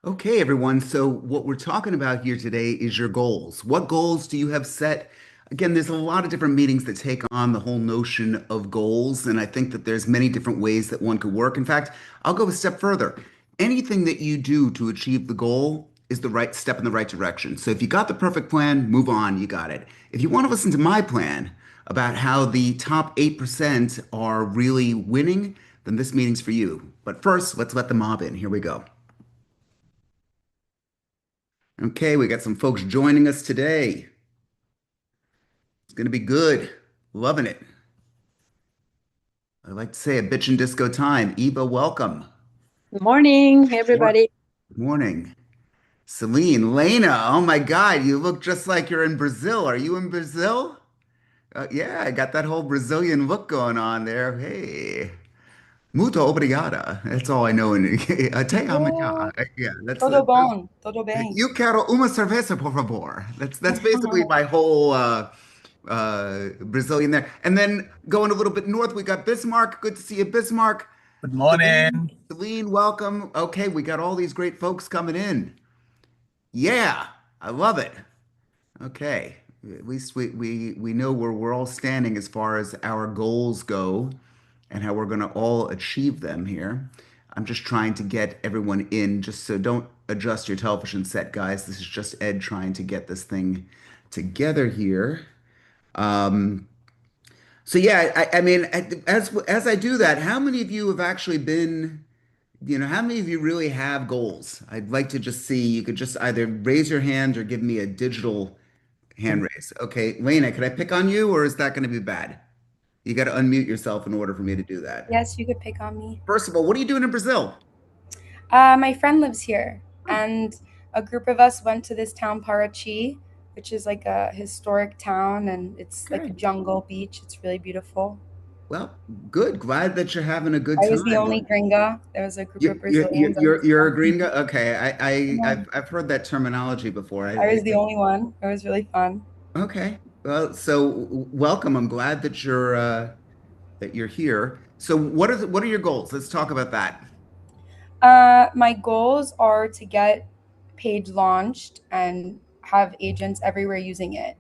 Okay, everyone. So, what we're talking about here today is your goals. What goals do you have set? Again, there's a lot of different meetings that take on the whole notion of goals, and I think that there's many different ways that one could work. In fact, I'll go a step further. Anything that you do to achieve the goal is the right step in the right direction. So, if you got the perfect plan, move on, you got it. If you want to listen to my plan about how the top 8% are really winning, then this meeting's for you. But first, let's let the mob in. Here we go. Okay, we got some folks joining us today. It's going to be good. Loving it. I like to say a bitchin' disco time. Eva, welcome. Good morning, hey Mor- everybody. Morning. Celine, Lena, oh my God, you look just like you're in Brazil. Are you in Brazil? Yeah, I got that whole Brazilian look going on there. Hey, muito obrigada. That's all I know. Até amanhã. Oh, Yeah, todo bom, todo bem. Eu quero uma cerveja, por favor. That's basically my whole Brazilian there. And then going a little bit north, we got Bismarck. Good to see you, Bismarck. Good Celine, morning. Celine, welcome. Okay, we got all these great folks coming in. Yeah, I love it. Okay, at least we know where we're all standing as far as our goals go and how we're going to all achieve them here. I'm just trying to get everyone in, just so don't adjust your television set, guys. This is just Ed trying to get this thing together here. Um, so yeah, I mean, as I do that, how many of you have actually been, how many of you really have goals? I'd like to just see, you could just either raise your hand or give me a digital hand raise. Okay, Lena, can I pick on you or is that going to be bad? You got to unmute yourself in order for me to do that. Yes, you could pick on me. First of all, what are you doing in Brazil? My friend lives here, Oh, and a group of us went to this town, Parachi, which is like a historic town, and it's like a okay. jungle beach. It's really beautiful. Well, good. Glad that you're having a good I was the time. only gringa. There was a group of You, you, you, Brazilians. I you're was you're the a green guy. Okay, I've heard that terminology before. I was the only one. It was really fun. Okay. Well, so welcome. I'm glad that you're here. So what are your goals? Let's talk about that. My goals are to get page launched and have agents everywhere using it.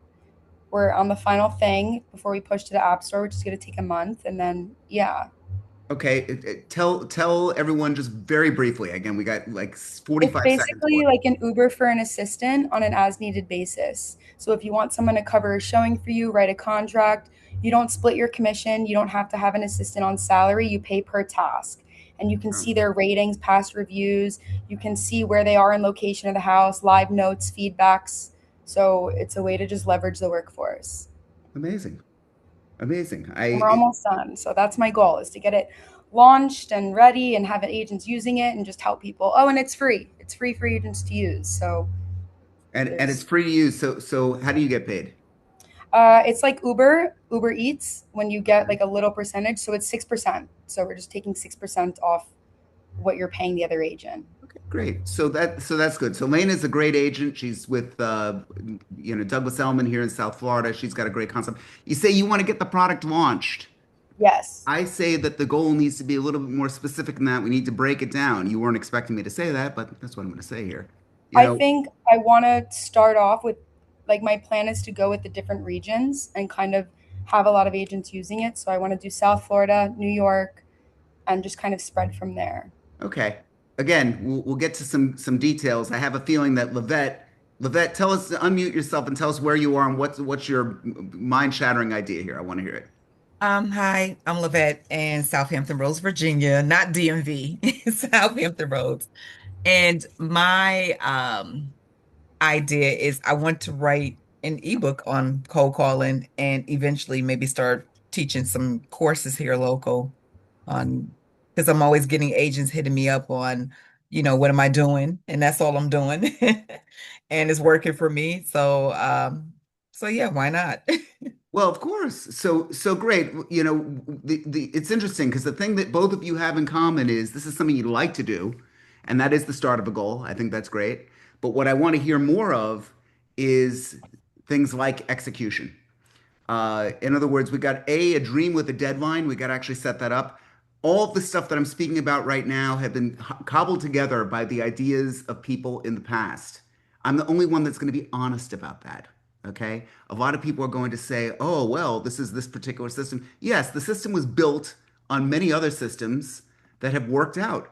We're on the final thing before we push to the app store, which is going to take a month. And then, yeah, Okay, tell everyone just very briefly. Again, we got like it's 45 seconds for basically it. like an Uber for an assistant on an as needed basis. So if you want someone to cover a showing for you, write a contract, you don't split your commission. You don't have to have an assistant on salary. You pay per task. And you can Oh, see their ratings, past reviews. You can see where they are in location of the house, live notes, feedbacks. So it's a way to just leverage the workforce. amazing. Amazing. And we're almost done. So that's my goal is to get it launched and ready and have agents using it and just help people. Oh, and it's free. It's free for agents to use. So And it's there's free to use. So how do you get paid? it's like Uber Eats when you get like a little percentage. So it's 6%. So we're just taking 6% off what you're paying the other agent. Okay, great. So that's good. So Lane is a great agent. She's with Douglas Elliman here in South Florida. She's got a great concept. You say you want to get the product launched. Yes. I say that the goal needs to be a little bit more specific than that. We need to break it down. You weren't expecting me to say that, but that's what I'm going to say here. You I know, think I want to start off with like my plan is to go with the different regions and kind of have a lot of agents using it. So I want to do South Florida, New York, and just kind of spread from there. okay. Again, we'll get to some details. I have a feeling that Levette, tell us, unmute yourself and tell us where you are and what's your mind-shattering idea here. I want to hear it. Hi, I'm Lavette in Southampton Roads, Virginia, not DMV, Southampton Roads. And my idea is I want to write an ebook on cold calling and eventually maybe start teaching some courses here local on because I'm always getting agents hitting me up on, what am I doing? And that's all I'm doing. And it's working for me. So yeah, why not? Well, of course. So great. It's interesting because the thing that both of you have in common is this is something you like to do, and that is the start of a goal. I think that's great. But what I want to hear more of is things like execution. In other words, we got a dream with a deadline. We got to actually set that up. All of the stuff that I'm speaking about right now have been cobbled together by the ideas of people in the past. I'm the only one that's going to be honest about that. Okay. A lot of people are going to say, oh, well, this is this particular system. Yes, the system was built on many other systems that have worked out.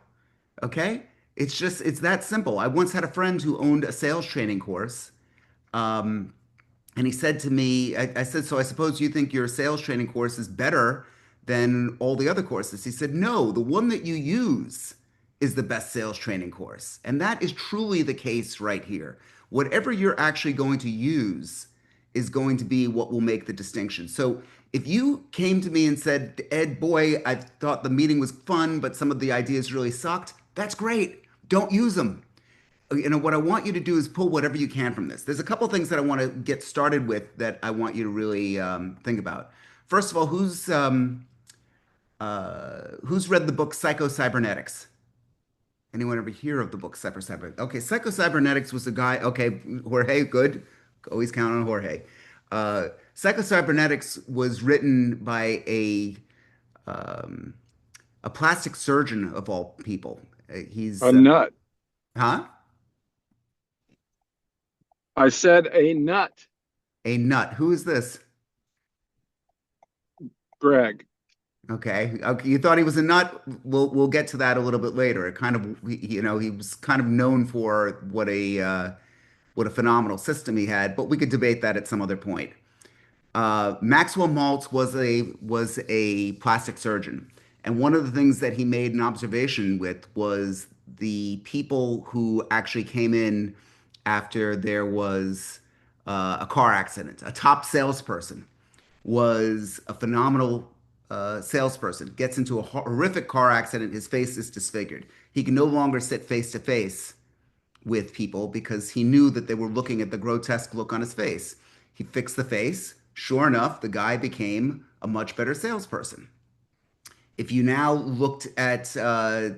Okay. It's that simple. I once had a friend who owned a sales training course. Um, and he said to me, I said, so I suppose you think your sales training course is better than all the other courses? He said, no, the one that you use is the best sales training course. And that is truly the case right here. Whatever you're actually going to use is going to be what will make the distinction. So if you came to me and said, Ed, boy, I thought the meeting was fun, but some of the ideas really sucked, that's great. Don't use them. What I want you to do is pull whatever you can from this. There's a couple things that I want to get started with that I want you to really think about. First of all, who's read the book Psycho-Cybernetics? Anyone ever hear of the book Psycho-Cybernetics? Okay, Psycho-Cybernetics was a guy. Okay, Jorge, good. Always count on Jorge. Psycho-Cybernetics was written by um, a plastic surgeon of all people. A He's nut. huh? I said a nut, A nut. Who is this? Greg. Okay. Okay. You thought he was a nut. We'll get to that a little bit later. It kind of he was kind of known for what a phenomenal system he had, but we could debate that at some other point. Maxwell Maltz was a plastic surgeon, and one of the things that he made an observation with was the people who actually came in after there was a car accident. A top salesperson was a phenomenal salesperson, gets into a horrific car accident. His face is disfigured. He can no longer sit face to face with people because he knew that they were looking at the grotesque look on his face. He fixed the face. Sure enough, the guy became a much better salesperson. If you now looked at,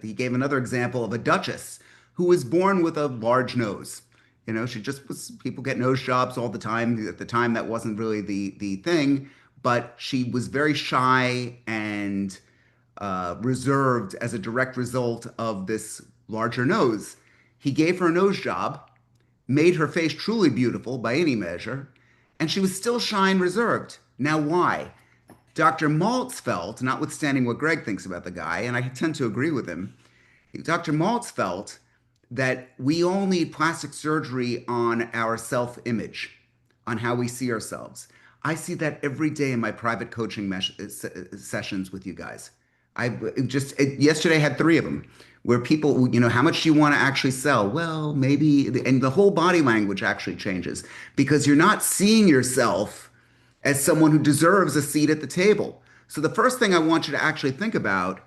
he gave another example of a duchess who was born with a large nose. She just was, people get nose jobs all the time. At the time, that wasn't really the thing, but she was very shy and reserved as a direct result of this larger nose. He gave her a nose job, made her face truly beautiful by any measure, and she was still shy and reserved. Now, why? Dr. Maltz felt, notwithstanding what Greg thinks about the guy, and I tend to agree with him, Dr. Maltz felt that we all need plastic surgery on our self-image, on how we see ourselves. I see that every day in my private coaching sessions with you guys. I just yesterday had three of them where people, how much do you want to actually sell? Well, maybe, and the whole body language actually changes because you're not seeing yourself as someone who deserves a seat at the table. So the first thing I want you to actually think about,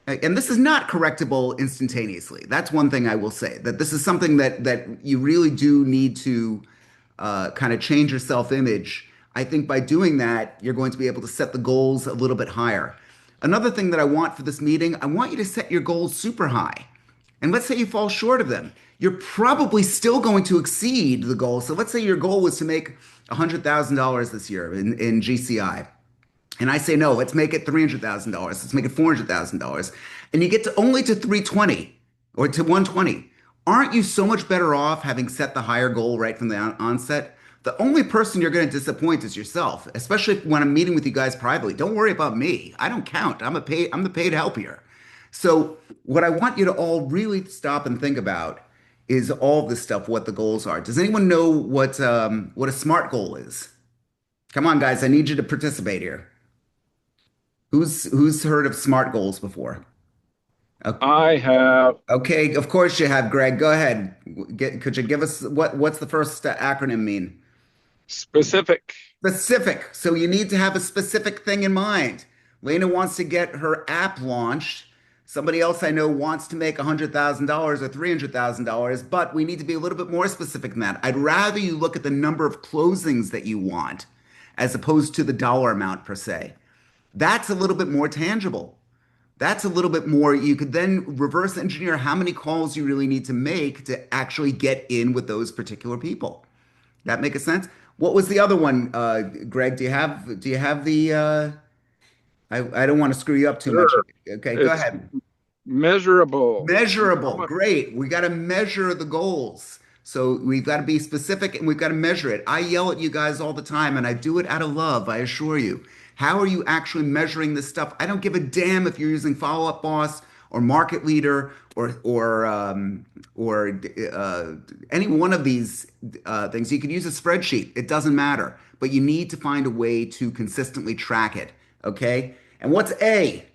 and this is not correctable instantaneously. That's one thing I will say, that this is something that you really do need to kind of change your self-image. I think by doing that, you're going to be able to set the goals a little bit higher. Another thing that I want for this meeting, I want you to set your goals super high. And let's say you fall short of them. You're probably still going to exceed the goal. So let's say your goal was to make $100,000 this year in GCI. And I say, no, let's make it $300,000. Let's make it $400,000. And you get to only to 320 or to 120. Aren't you so much better off having set the higher goal right from the onset? The only person you're going to disappoint is yourself, especially when I'm meeting with you guys privately. Don't worry about me. I don't count. I'm the paid help here. So what I want you to all really stop and think about is all this stuff, what the goals are. Does anyone know what a SMART goal is? Come on, guys, I need you to participate here. Who's heard of SMART goals before? I have Okay, of course you have, Greg. Go ahead. Could you give us what's the first acronym mean? specific. Specific. So you need to have a specific thing in mind. Lena wants to get her app launched. Somebody else I know wants to make $100,000 or $300,000, but we need to be a little bit more specific than that. I'd rather you look at the number of closings that you want as opposed to the dollar amount per se. That's a little bit more tangible. That's a little bit more. You could then reverse engineer how many calls you really need to make to actually get in with those particular people. That make a sense? What was the other one, Greg? Do you have the I don't want to screw you up too much. Sure. Okay, go It's ahead. measurable. I Measurable. want Great. We got to measure the goals. So we've got to be specific and we've got to measure it. I yell at you guys all the time and I do it out of love, I assure you. How are you actually measuring this stuff? I don't give a damn if you're using Follow Up Boss or Market Leader or any one of these things. You can use a spreadsheet. It doesn't matter. But you need to find a way to consistently track it. Okay? And what's A?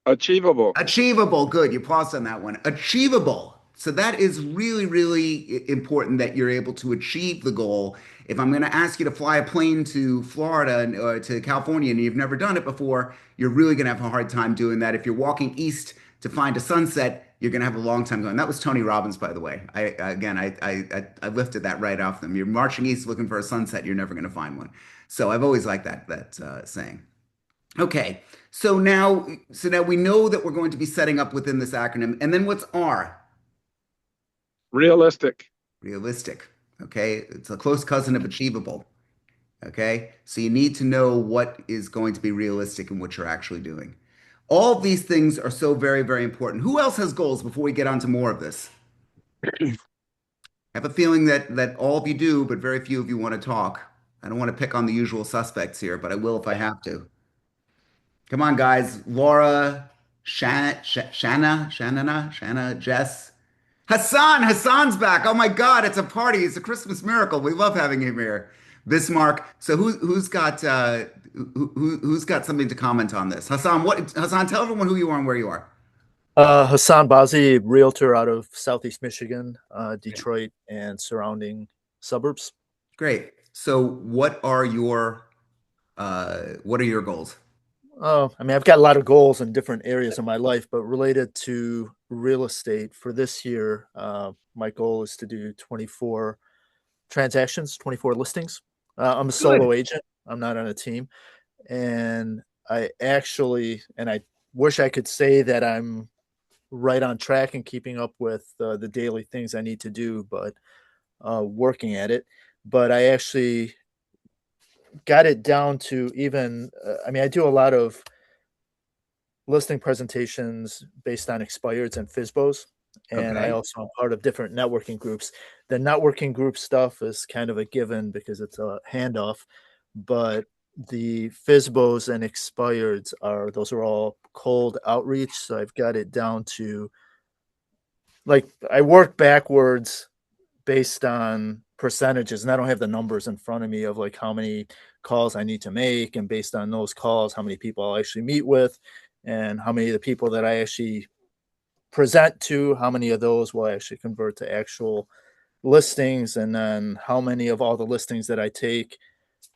achievable. Achievable. Good. You paused on that one. Achievable. So that is really, really important that you're able to achieve the goal. If I'm going to ask you to fly a plane to Florida or to California and you've never done it before, you're really going to have a hard time doing that. If you're walking east to find a sunset, you're going to have a long time going. That was Tony Robbins, by the way. I lifted that right off them. You're marching east looking for a sunset, you're never going to find one. So I've always liked that saying. Okay, so now we know that we're going to be setting up within this acronym. And then what's R? Realistic. Realistic. Okay, it's a close cousin of achievable. Okay, so you need to know what is going to be realistic and what you're actually doing. All of these things are so very, very important. Who else has goals before we get on to more of this? I have a feeling that all of you do, but very few of you want to talk. I don't want to pick on the usual suspects here, but I will if I have to. Come on, guys. Laura, Shanna, Jess. Hassan's back. Oh my God, it's a party. It's a Christmas miracle. We love having him here. Bismarck. So who's got something to comment on this? Hassan, tell everyone who you are and where you are. Hassan Bazi, realtor out of Southeast Michigan, Detroit, and surrounding suburbs. Great. So what are your goals? Oh, I mean, I've got a lot of goals in different areas of my life, but related to real estate for this year, my goal is to do 24 transactions, 24 listings. I'm a Good. solo agent. I'm not on a team. And I wish I could say that I'm right on track and keeping up with the daily things I need to do, but working at it. But I actually got it down to even, I mean, I do a lot of listing presentations based on expireds and FISBOs. And I Okay. also am part of different networking groups. The networking group stuff is kind of a given because it's a handoff, but the FISBOs and expireds those are all cold outreach. So I've got it down to, like, I work backwards based on percentages, and I don't have the numbers in front of me of like how many calls I need to make, and based on those calls, how many people I'll actually meet with, and how many of the people that I actually present to, how many of those will actually convert to actual listings, and then how many of all the listings that I take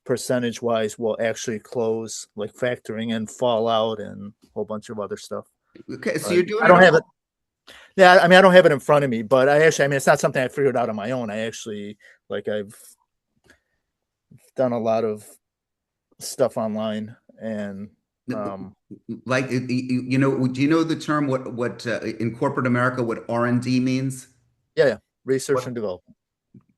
percentage wise will actually close, like factoring in fallout and a whole bunch of other stuff. Okay. So But you're doing I it don't have all. it. Yeah, I mean, I don't have it in front of me, but I mean, it's not something I figured out on my own. I've done a lot of stuff online, and Like do you know the term what in corporate America what R&D means? yeah, research What? and development.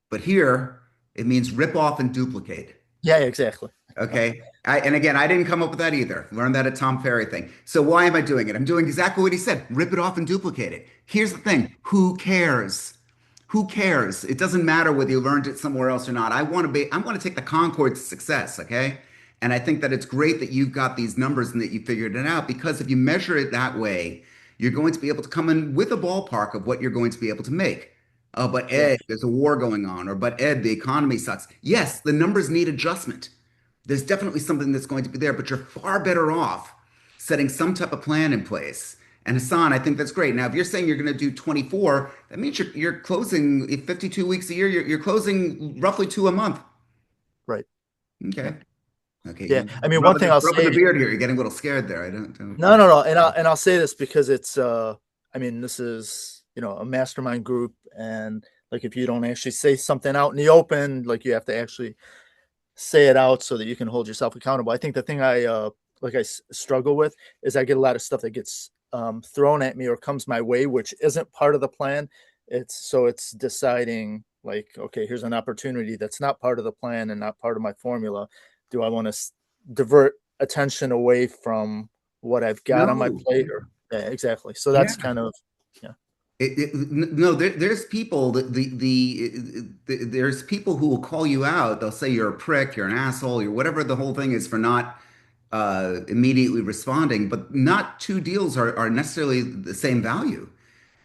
But here it means rip off and duplicate. Yeah, exactly. Okay. And again, I didn't come up with that either. Learned that at Tom Ferry thing. So why am I doing it? I'm doing exactly what he said. Rip it off and duplicate it. Here's the thing. Who cares? Who cares? It doesn't matter whether you learned it somewhere else or not. I want to take the Concord to success, okay? And I think that it's great that you've got these numbers and that you figured it out, because if you measure it that way, you're going to be able to come in with a ballpark of what you're going to be able to make. Oh, but Yeah, Ed, there's a war going on, or but Ed, the economy sucks. Yes, the numbers need adjustment. There's definitely something that's going to be there, but you're far better off setting some type of plan in place. And Hassan, I think that's great. Now, if you're saying you're going to do 24, that means you're closing 52 weeks a year. You're closing roughly two a month. right. Okay. Yeah, Okay. yeah. You're I mean, one thing I'll rubbing the say. beard here. You're getting a little scared there. I don't. No. And I'll say this because it's I mean, this is, a mastermind group, and like if you don't actually say something out in the open, like you have to actually say it out so that you can hold yourself accountable. I think the thing I struggle with is I get a lot of stuff that gets thrown at me or comes my way, which isn't part of the plan. It's deciding, like, okay, here's an opportunity that's not part of the plan and not part of my formula. Do I want to divert attention away from what I've got on my No. plate. Or yeah, exactly. So Yeah. that's kind of yeah. No, there's people that there's people who will call you out. They'll say you're a prick, you're an asshole, you're whatever the whole thing is for not immediately responding. But not two deals are necessarily the same value,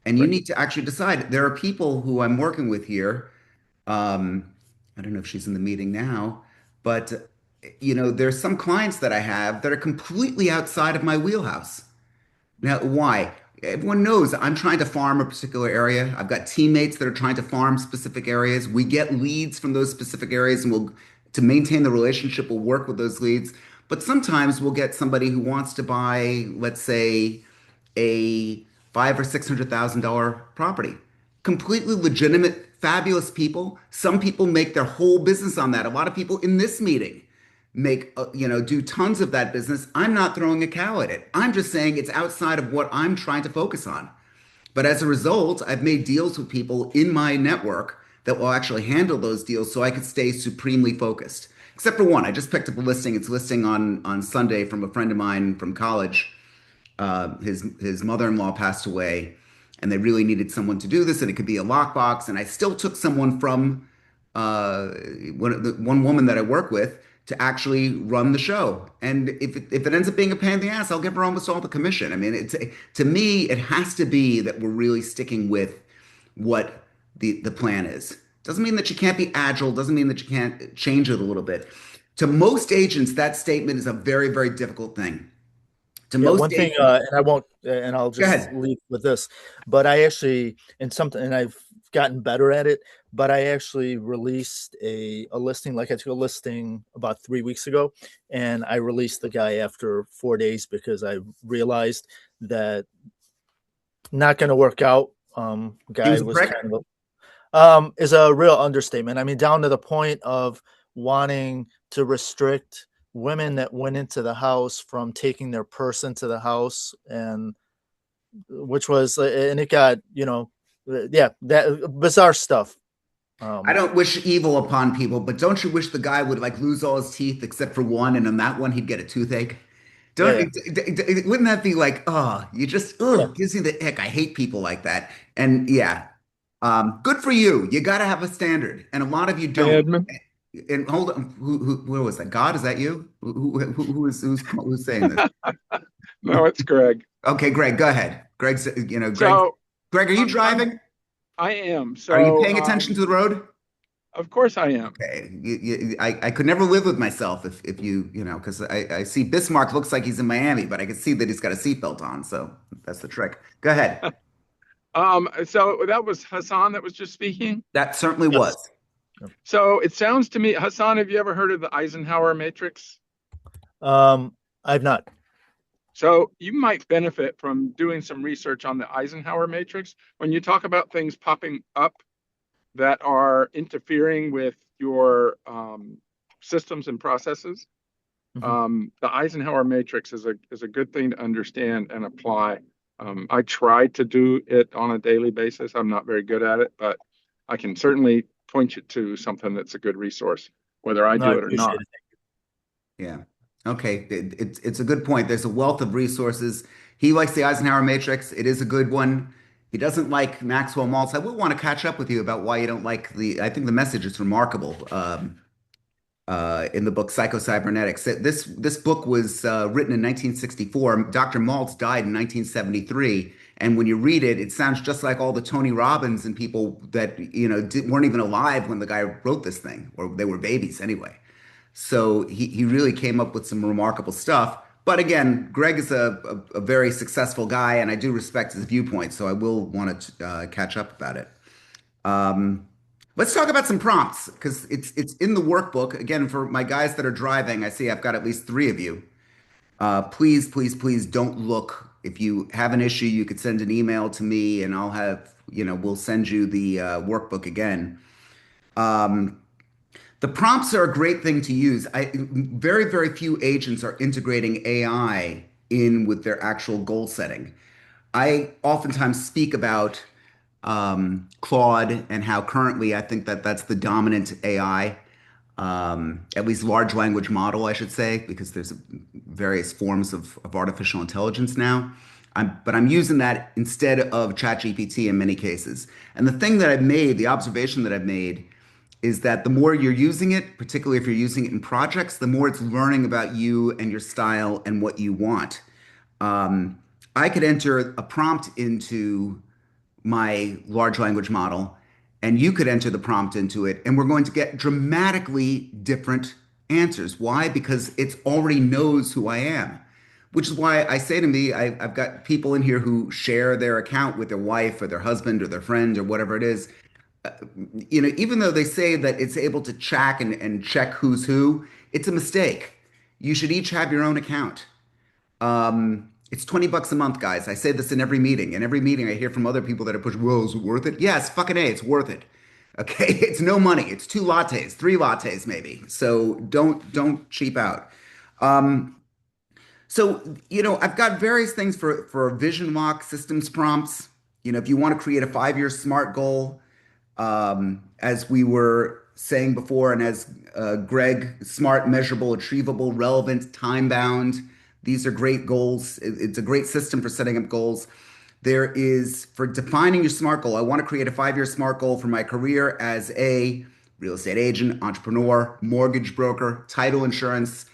and you Right. need to actually decide. There are people who I'm working with here. Um, I don't know if she's in the meeting now, but there's some clients that I have that are completely outside of my wheelhouse. Now, why? Everyone knows I'm trying to farm a particular area. I've got teammates that are trying to farm specific areas. We get leads from those specific areas, and to maintain the relationship, we'll work with those leads. But sometimes we'll get somebody who wants to buy, let's say, a five or $600,000 property. Completely legitimate, fabulous people. Some people make their whole business on that. A lot of people in this meeting do tons of that business. I'm not throwing a cow at it. I'm just saying it's outside of what I'm trying to focus on. But as a result, I've made deals with people in my network that will actually handle those deals so I could stay supremely focused. Except for one, I just picked up a listing. It's a listing on Sunday from a friend of mine from college. His mother-in-law passed away, and they really needed someone to do this, and it could be a lockbox. And I still took someone from uh, one woman that I work with to actually run the show. And if it ends up being a pain in the ass, I'll give her almost all the commission. I mean, to me, it has to be that we're really sticking with what the plan is. Doesn't mean that you can't be agile. Doesn't mean that you can't change it a little bit. To most agents, that statement is a very, very difficult thing. To Yeah, most one thing, agents, and I won't, and I'll go just ahead. leave with this, but I actually, and I've gotten better at it, but I actually released a listing, like I took a listing about 3 weeks ago, and I released the guy after 4 days because I realized that not going to work out. He Guy was a was prick. kind of is a real understatement. I mean, down to the point of wanting to restrict women that went into the house from taking their purse into the house, and which was, and it got, yeah, that bizarre stuff. I don't wish evil upon people, but don't you wish the guy would like lose all his teeth except for one, and on that one he'd get a toothache? Yeah, Don't yeah, wouldn't that be like, oh, you just yeah. gives you the ick. I hate people like that. And yeah, good for you. You got to have a standard, and a lot of you Hey, don't. Edmund. And hold on, where was that? God, is that you? Who's saying this? No, it's Greg. Okay, Greg, go ahead. So Greg, are you I'm driving? I am. Are you So paying attention to the road? of course I am. Okay, I could never live with myself if because I see Bismarck looks like he's in Miami, but I can see that he's got a seatbelt on, so that's the trick. Go ahead. So that was Hassan that was just speaking. That certainly was. Yes. So it sounds to me, Hassan, have you ever heard of the Eisenhower matrix? I've not. So you might benefit from doing some research on the Eisenhower matrix. When you talk about things popping up that are interfering with your systems and processes, the Eisenhower matrix is a good thing to understand and apply. I try to do it on a daily basis. I'm not very good at it, but I can certainly point you to something that's a good resource, whether I No, I do it or appreciate not. it. Yeah. Okay. It's a good point. There's a wealth of resources. He likes the Eisenhower Matrix. It is a good one. He doesn't like Maxwell Maltz. I will want to catch up with you about why you don't like I think the message is remarkable. In the book Psycho-Cybernetics. This book was written in 1964. Dr. Maltz died in 1973, and when you read it, it sounds just like all the Tony Robbins and people that weren't even alive when the guy wrote this thing, or they were babies anyway. So he really came up with some remarkable stuff. But again, Greg is a very successful guy, and I do respect his viewpoint, so I will want to catch up about it. Um, let's talk about some prompts because it's in the workbook. Again, for my guys that are driving, I see I've got at least three of you. Please, please, please don't look. If you have an issue, you could send an email to me and we'll send you the workbook again. Um, the prompts are a great thing to use. Very, very few agents are integrating AI in with their actual goal setting. I oftentimes speak about Claude and how currently I think that that's the dominant AI. at least large language model, I should say, because there's various forms of artificial intelligence now. But I'm using that instead of ChatGPT in many cases. And the thing that I've made, the observation that I've made, is that the more you're using it, particularly if you're using it in projects, the more it's learning about you and your style and what you want. Um, I could enter a prompt into my large language model, and you could enter the prompt into it, and we're going to get dramatically different answers. Why? Because it already knows who I am. Which is why I say to me, I've got people in here who share their account with their wife or their husband or their friend or whatever it is. Even though they say that it's able to track and check who's who, it's a mistake. You should each have your own account. It's $20 a month, guys. I say this in every meeting. In every meeting, I hear from other people that are pushing, well, is it worth it? Yes, fucking A, it's worth it. Okay, it's no money. It's two lattes, three lattes maybe. So don't cheap out. Um, I've got various things for vision lock systems prompts. If you want to create a 5-year SMART goal, as we were saying before, and as Greg, smart, measurable, achievable, relevant, time bound. These are great goals. It's a great system for setting up goals. There is for defining your SMART goal. I want to create a 5-year SMART goal for my career as a real estate agent, entrepreneur, mortgage broker, title insurance,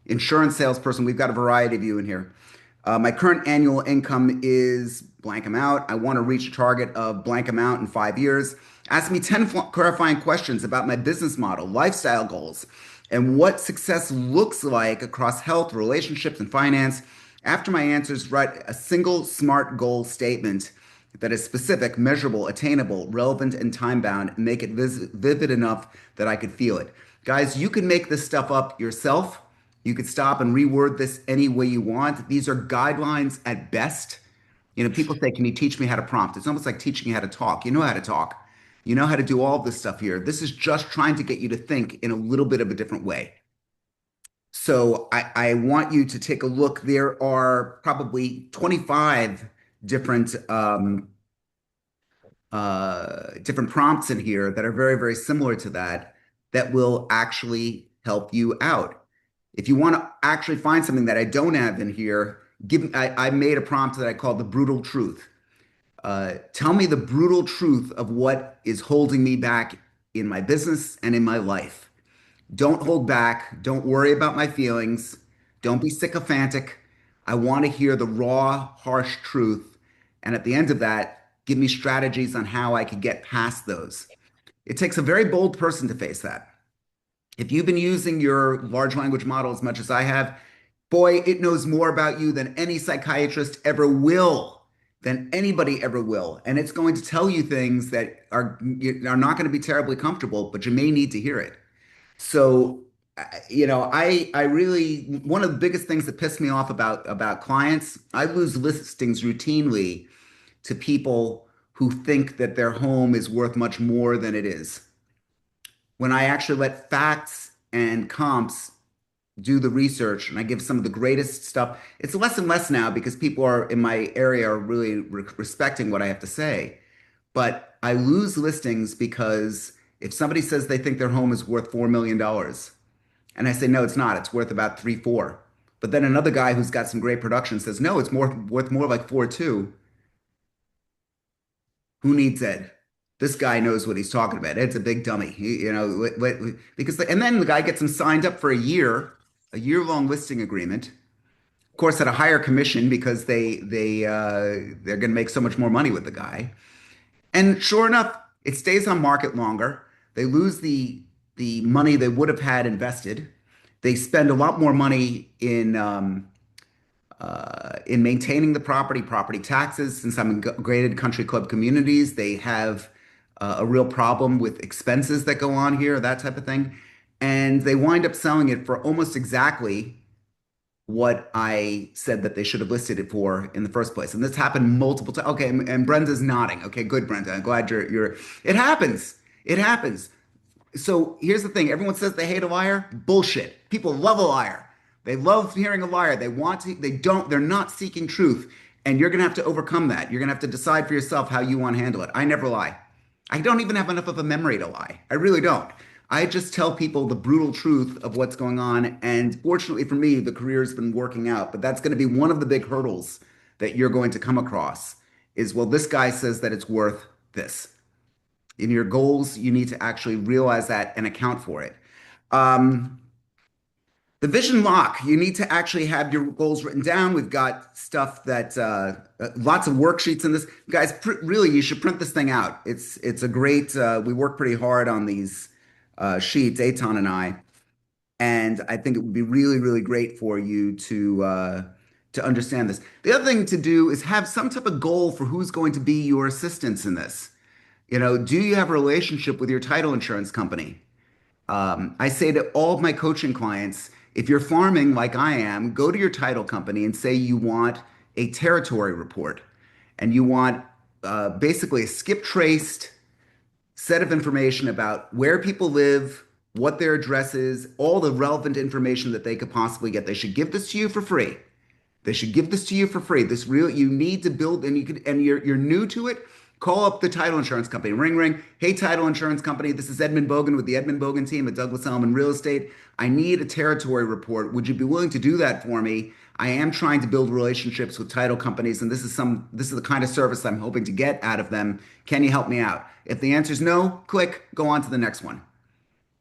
insurance salesperson. We've got a variety of you in here. My current annual income is blank amount. I want to reach a target of blank amount in 5 years. Ask me 10 clarifying questions about my business model, lifestyle goals, and what success looks like across health, relationships, and finance. After my answers, write a single SMART goal statement that is specific, measurable, attainable, relevant, and time bound, and make it vivid enough that I could feel it. Guys, you can make this stuff up yourself. You could stop and reword this any way you want. These are guidelines at best. People say, can you teach me how to prompt? It's almost like teaching you how to talk. You know how to talk. You know how to do all of this stuff here. This is just trying to get you to think in a little bit of a different way. So I want you to take a look. There are probably 25 different different prompts in here that are very, very similar to that, that will actually help you out. If you want to actually find something that I don't have in here, I made a prompt that I called the brutal truth. Tell me the brutal truth of what is holding me back in my business and in my life. Don't hold back. Don't worry about my feelings. Don't be sycophantic. I want to hear the raw, harsh truth. And at the end of that, give me strategies on how I could get past those. It takes a very bold person to face that. If you've been using your large language model as much as I have, boy, it knows more about you than any psychiatrist ever will, than anybody ever will. And it's going to tell you things that are not going to be terribly comfortable, but you may need to hear it. So, I really, one of the biggest things that pissed me off about clients, I lose listings routinely to people who think that their home is worth much more than it is. When I actually let facts and comps do the research and I give some of the greatest stuff, it's less and less now because people are in my area are really respecting what I have to say. But I lose listings because if somebody says they think their home is worth $4 million, and I say, no, it's not, it's worth about 3, 4. But then another guy who's got some great production says, no, it's worth more like 4, 2. Who needs Ed? This guy knows what he's talking about. Ed's a big dummy. Because and then the guy gets him signed up for a year-long listing agreement. Of course, at a higher commission because they're going to make so much more money with the guy. And sure enough, it stays on market longer. They lose the money they would have had invested. They spend a lot more money in maintaining the property taxes. Since I'm in graded country club communities, they have a real problem with expenses that go on here, that type of thing. And they wind up selling it for almost exactly what I said that they should have listed it for in the first place. And this happened multiple times. Okay, and Brenda's nodding. Okay, good, Brenda. I'm glad you're. It happens. It happens. So here's the thing. Everyone says they hate a liar. Bullshit. People love a liar. They love hearing a liar. They want to, they don't, they're not seeking truth. And you're going to have to overcome that. You're going to have to decide for yourself how you want to handle it. I never lie. I don't even have enough of a memory to lie. I really don't. I just tell people the brutal truth of what's going on. And fortunately for me, the career's been working out. But that's going to be one of the big hurdles that you're going to come across is, well, this guy says that it's worth this. In your goals, you need to actually realize that and account for it. Um, the vision lock, you need to actually have your goals written down. We've got stuff that lots of worksheets in this. Guys, really, you should print this thing out. It's a great, we work pretty hard on these sheets, Aton and I, and I think it would be really, really great for you to understand this. The other thing to do is have some type of goal for who's going to be your assistants in this. You know, do you have a relationship with your title insurance company? I say to all of my coaching clients, if you're farming like I am, go to your title company and say you want a territory report and you want basically a skip traced set of information about where people live, what their address is, all the relevant information that they could possibly get. They should give this to you for free. They should give this to you for free. This real you need to build, and you could, and you're new to it. Call up the title insurance company. Ring ring. Hey, title insurance company. This is Edmund Bogen with the Edmund Bogen team at Douglas Elliman Real Estate. I need a territory report. Would you be willing to do that for me? I am trying to build relationships with title companies, and this is the kind of service I'm hoping to get out of them. Can you help me out? If the answer is no, click, go on to the next one.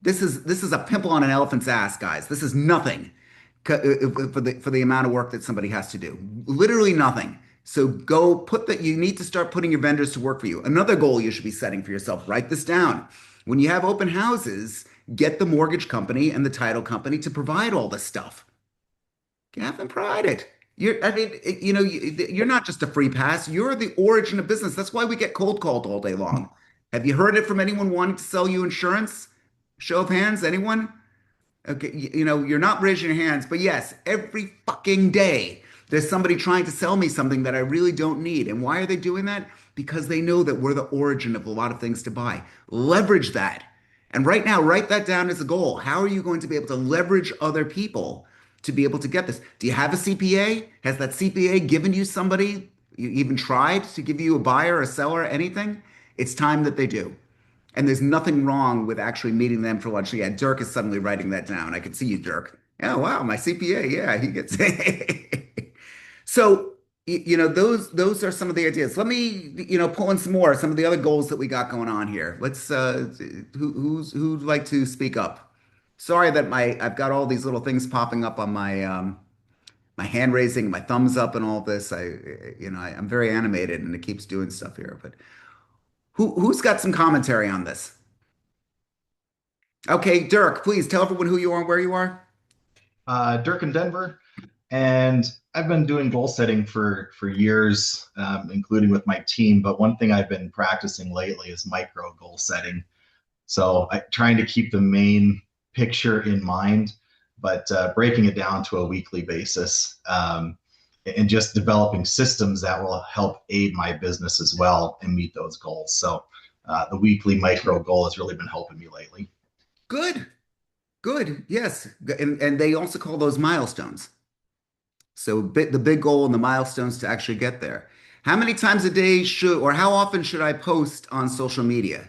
This is a pimple on an elephant's ass, guys. This is nothing for the amount of work that somebody has to do. Literally nothing. So go put that. You need to start putting your vendors to work for you. Another goal you should be setting for yourself. Write this down. When you have open houses, get the mortgage company and the title company to provide all this stuff. You haven't tried it. I mean, you're not just a free pass. You're the origin of business. That's why we get cold called all day long. Have you heard it from anyone wanting to sell you insurance? Show of hands, anyone? Okay, you're not raising your hands, but yes, every fucking day there's somebody trying to sell me something that I really don't need. And why are they doing that? Because they know that we're the origin of a lot of things to buy. Leverage that. And right now, write that down as a goal. How are you going to be able to leverage other people to be able to get this? Do you have a CPA? Has that CPA given you somebody? You even tried to give you a buyer, a seller, anything? It's time that they do. And there's nothing wrong with actually meeting them for lunch. Yeah, Dirk is suddenly writing that down. I can see you, Dirk. Yeah, wow, my CPA. Yeah, he gets. So, those are some of the ideas. Let me, pull in some more, some of the other goals that we got going on here. Let's, who'd like to speak up? Sorry that I've got all these little things popping up on my hand raising, my thumbs up, and all this. I'm very animated, and it keeps doing stuff here. But who's got some commentary on this? Okay, Dirk, please tell everyone who you are and where you are. Dirk in Denver, and I've been doing goal setting for years, including with my team. But one thing I've been practicing lately is micro goal setting. So trying to keep the main picture in mind, but breaking it down to a weekly basis, and just developing systems that will help aid my business as well and meet those goals. So the weekly micro goal has really been helping me lately. Good. Good. Yes. And they also call those milestones. So the big goal and the milestones to actually get there. How many times a day or how often should I post on social media?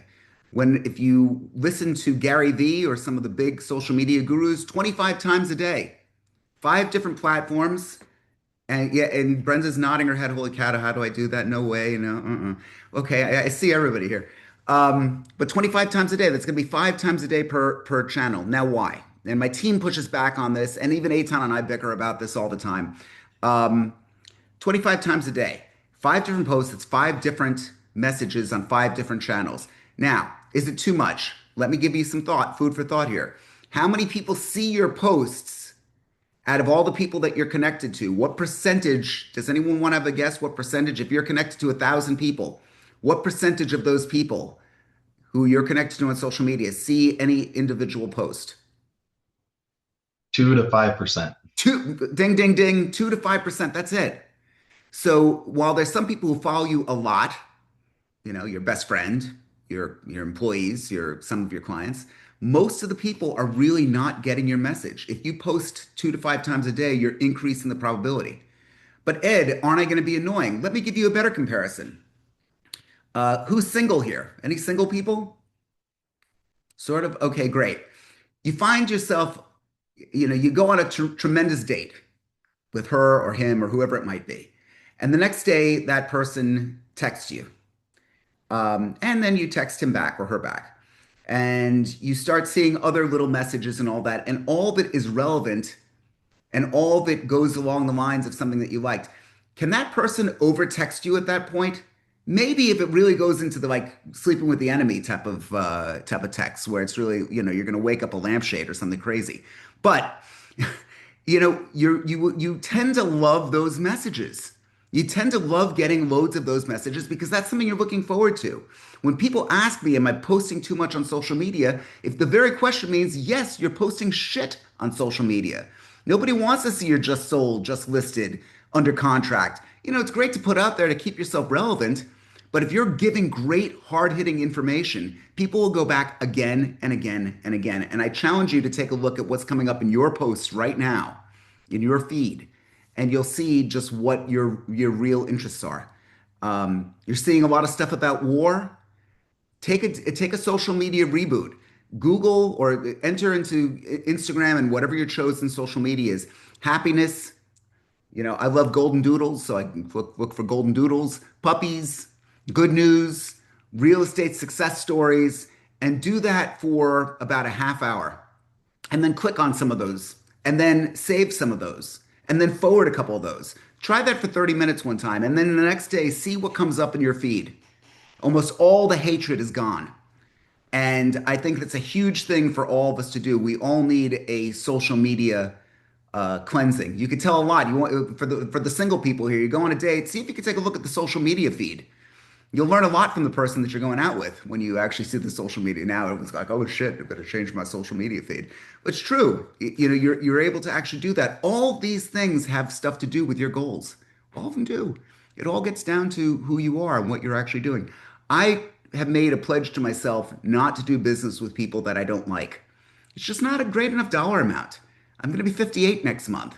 If you listen to Gary Vee or some of the big social media gurus, 25 times a day, 5 different platforms. And yeah, and Brenda's nodding her head. Holy cow, how do I do that? No way. No. Okay, I see everybody here. But 25 times a day, that's going to be 5 times a day per channel. Now, why? And my team pushes back on this, and even Eitan and I bicker about this all the time. 25 times a day, 5 different posts, it's 5 different messages on 5 different channels. Now, is it too much? Let me give you some food for thought here. How many people see your posts out of all the people that you're connected to? What percentage, does anyone want to have a guess what percentage, if you're connected to 1,000 people, what percentage of those people who you're connected to on social media see any individual post? 2 to 5%. Ding, ding, ding, 2 to 5%. That's it. So while there's some people who follow you a lot, your best friend, your employees, some of your clients, most of the people are really not getting your message. If you post 2 to 5 times a day, you're increasing the probability. But Ed, aren't I going to be annoying? Let me give you a better comparison. Who's single here? Any single people? Sort of. Okay, great. You find yourself, you go on a tremendous date with her or him or whoever it might be. And the next day, that person texts you. And then you text him back or her back. And you start seeing other little messages and all that. And all that is relevant and all that goes along the lines of something that you liked. Can that person over text you at that point? Maybe if it really goes into the like sleeping with the enemy type of text where it's really, you're gonna wake up a lampshade or something crazy. But you tend to love those messages. You tend to love getting loads of those messages because that's something you're looking forward to. When people ask me, am I posting too much on social media? If the very question means yes, you're posting shit on social media. Nobody wants to see you're just sold, just listed, under contract. It's great to put out there to keep yourself relevant, but if you're giving great, hard-hitting information, people will go back again and again and again. And I challenge you to take a look at what's coming up in your posts right now, in your feed, and you'll see just what your real interests are. You're seeing a lot of stuff about war. Take a social media reboot. Google or enter into Instagram and whatever your chosen social media is. Happiness. I love golden doodles, so I can look for golden doodles, puppies, good news, real estate success stories, and do that for about a half hour. And then click on some of those, and then save some of those, and then forward a couple of those. Try that for 30 minutes one time, and then the next day, see what comes up in your feed. Almost all the hatred is gone. And I think that's a huge thing for all of us to do. We all need a social media cleansing. You can tell a lot. You want for the single people here. You go on a date. See if you can take a look at the social media feed. You'll learn a lot from the person that you're going out with when you actually see the social media. Now it was like, oh shit, I've got to change my social media feed. It's true. You're able to actually do that. All these things have stuff to do with your goals. All of them do. It all gets down to who you are and what you're actually doing. I have made a pledge to myself not to do business with people that I don't like. It's just not a great enough dollar amount. I'm going to be 58 next month.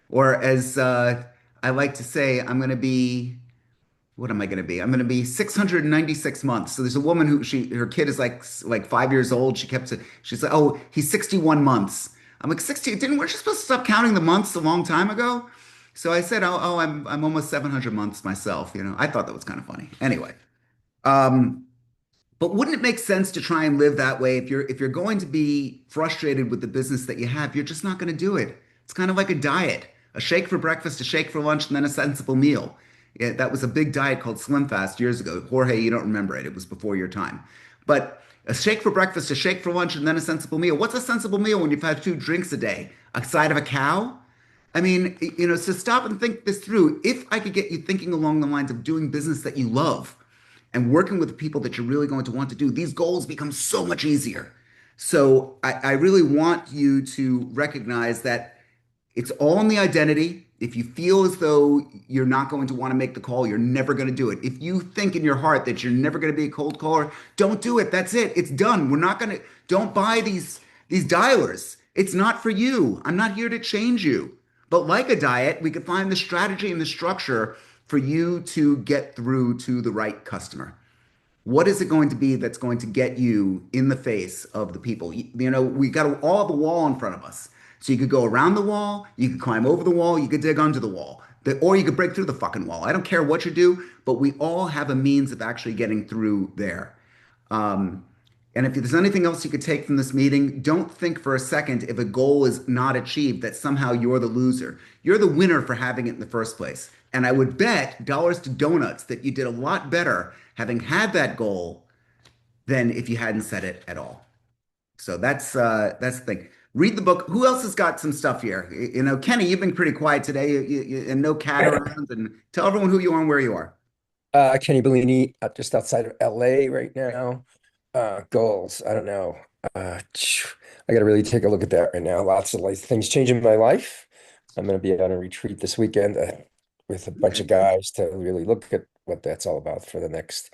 Or as I like to say, I'm going to be what am I going to be? I'm going to be 696 months. So there's a woman who her kid is like 5 years old. She's like, oh, he's 61 months. I'm like 60. Weren't you supposed to stop counting the months a long time ago? So I said, I'm almost 700 months myself. I thought that was kind of funny. Anyway, um, but wouldn't it make sense to try and live that way? If you're going to be frustrated with the business that you have, you're just not going to do it. It's kind of like a diet. A shake for breakfast, a shake for lunch, and then a sensible meal. That was a big diet called Slim Fast years ago. Jorge, you don't remember it. It was before your time. But a shake for breakfast, a shake for lunch, and then a sensible meal. What's a sensible meal when you've had 2 drinks a day? A side of a cow? I mean, so stop and think this through. If I could get you thinking along the lines of doing business that you love and working with the people that you're really going to want to do, these goals become so much easier. So I really want you to recognize that it's all in the identity. If you feel as though you're not going to want to make the call, you're never going to do it. If you think in your heart that you're never going to be a cold caller, don't do it. That's it. It's done. We're not going to, don't buy these dialers. It's not for you. I'm not here to change you. But like a diet, we could find the strategy and the structure for you to get through to the right customer. What is it going to be that's going to get you in the face of the people? We got all the wall in front of us. So you could go around the wall, you could climb over the wall, you could dig under the wall, or you could break through the fucking wall. I don't care what you do, but we all have a means of actually getting through there. Um, and if there's anything else you could take from this meeting, don't think for a second if a goal is not achieved that somehow you're the loser. You're the winner for having it in the first place. And I would bet dollars to donuts that you did a lot better having had that goal than if you hadn't set it at all. So that's the thing. Read the book. Who else has got some stuff here? Kenny, you've been pretty quiet today, and no cat around. And tell everyone who you are and where you are. Kenny Bellini, just outside of LA right now. Goals. I don't know. I got to really take a look at that right now. Lots of things changing in my life. I'm going to be on a retreat this weekend with a bunch of guys to really look at what that's all about for the next